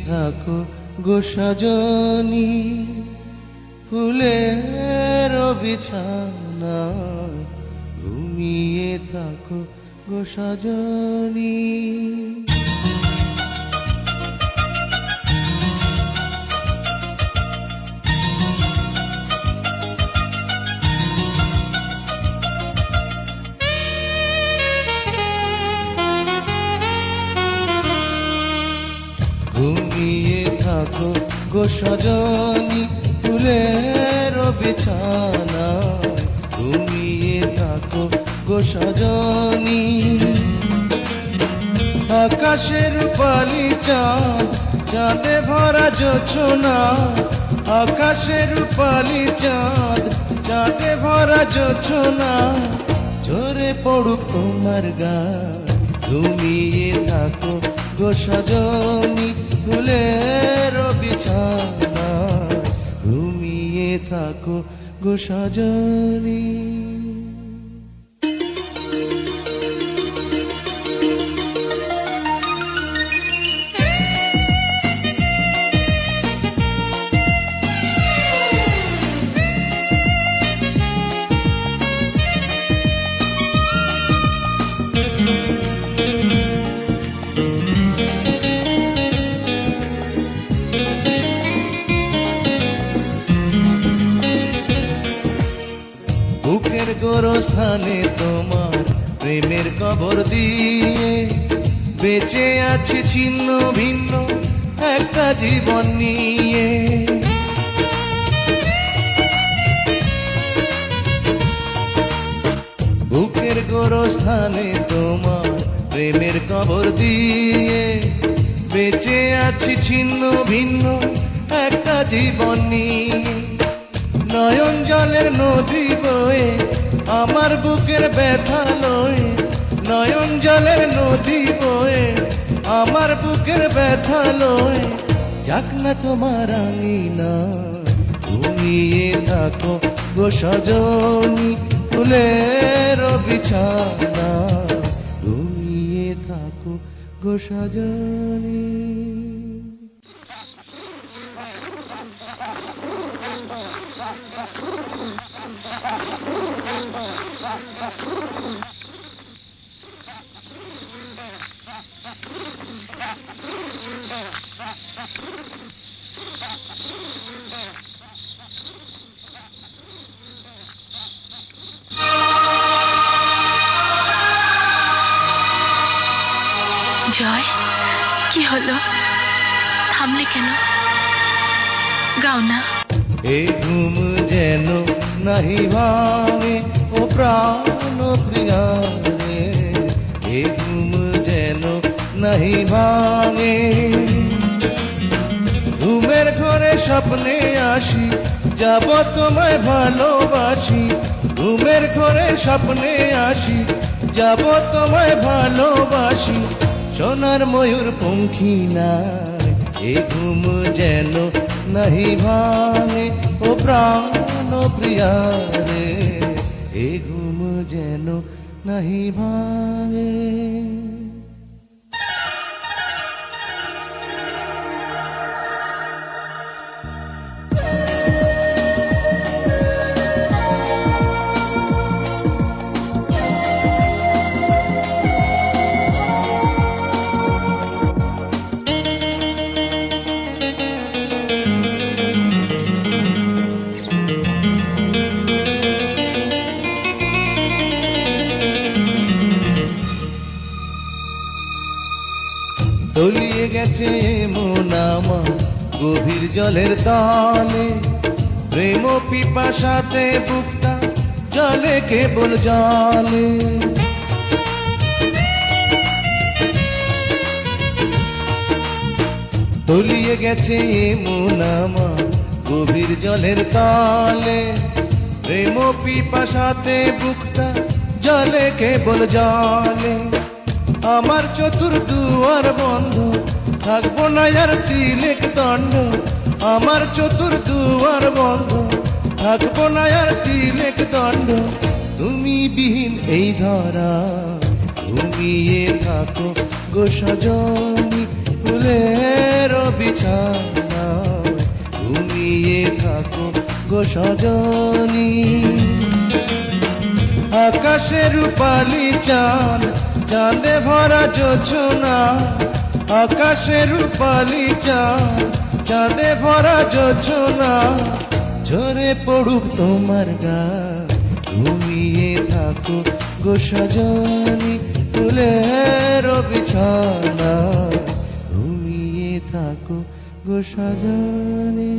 থাকো গো সজনী, ফুলের বিছানা ঘুমিয়ে থাকো গো সজনী। ঘুমিয়ে থাকো গো সজনী, ফুলের বিছানা ঘুমিয়ে থাকো গো সজনী। আকাশের পালি চাঁদ, চাঁদে ভরা জোছনা, আকাশের পালি চাঁদ, চাঁদে ভরা জোছনা, ঝরে পড়ুক তোমার গান। ঘুমিয়ে থাকো গো সজনী, ফুলের বিছানা ঘুমিয়ে থাকো গো সজনী। বুকের গোরস্থানে তোমার প্রেমের কবর দিয়ে বেঁচে আছে ছিন্ন ভিন্ন একটা জীবন নিয়ে। বুকের গোরস্থানে তোমার প্রেমের কবর দিয়ে বেঁচে আছি ছিন্ন ভিন্ন একটা জীবন নিয়ে। নয়ন জলের নদী বয়ে আমার বুকের ব্যথা লয়ে, নয়ন জলের নদী বয়ে আমার বুকের ব্যথা লয়ে, যাক না তোমার আঙিনা ঘুমিয়ে থাকো গো সজনী, ফুলের বিছানা ঘুমিয়ে থাকো গো সজনী। জয়, কি হলো? থামলে কেন? গাও না। এই ঘুম যেন নাহি ভাঙে ও প্রাণ প্রিয়া রে, এই ঘুম যেন নাহি ভাঙে। ঘুমের ঘরে স্বপ্নে আসি, যাব তোমায় ভালোবাসি। ঘুমের ঘরে স্বপ্নে আসি, যাব তোমায় ভালোবাসি। সোনার ময়ূর পঙ্খী নাই, এ ঘুম যেন নাহি ভাঙে ও প্রাণ প্রিয়া রে, এ ঘুম যেন নাহি ভাঙে। তলিয়ে গেছে মন আমার গভীর জলের তলে, প্রেম পিপাসাতে বুকটা জলে কেবল জলে। তলিয়ে গেছে মন আমার গভীর জলের তলে, প্রেম পিপাসাতে বুকটা জলে কেবল জলে। আমার চতুর্দুয়ার বন্ধ, থাকবো না আর তিলেক দণ্ড। আমার চতুর্দুয়ার বন্ধ, থাকবো না আর তিলেক দণ্ড। তুমি বিহীন এই ধরা ঘুমিয়ে থাকো গো সজনী, ফুলের বিছানায় ঘুমিয়ে থাকো গো সজনী। আকাশে রূপালি চাঁদ, চাঁদে ভরা জোছনা, আকাশে রূপালি চাঁদ, চাঁদে ভরা জোছনা, ঝরে পড়ুক তোমার গায়ে ঘুমিয়ে থাকো গো সজনী। ফুলের বিছানা ঘুমিয়ে থাকো গো সজনী।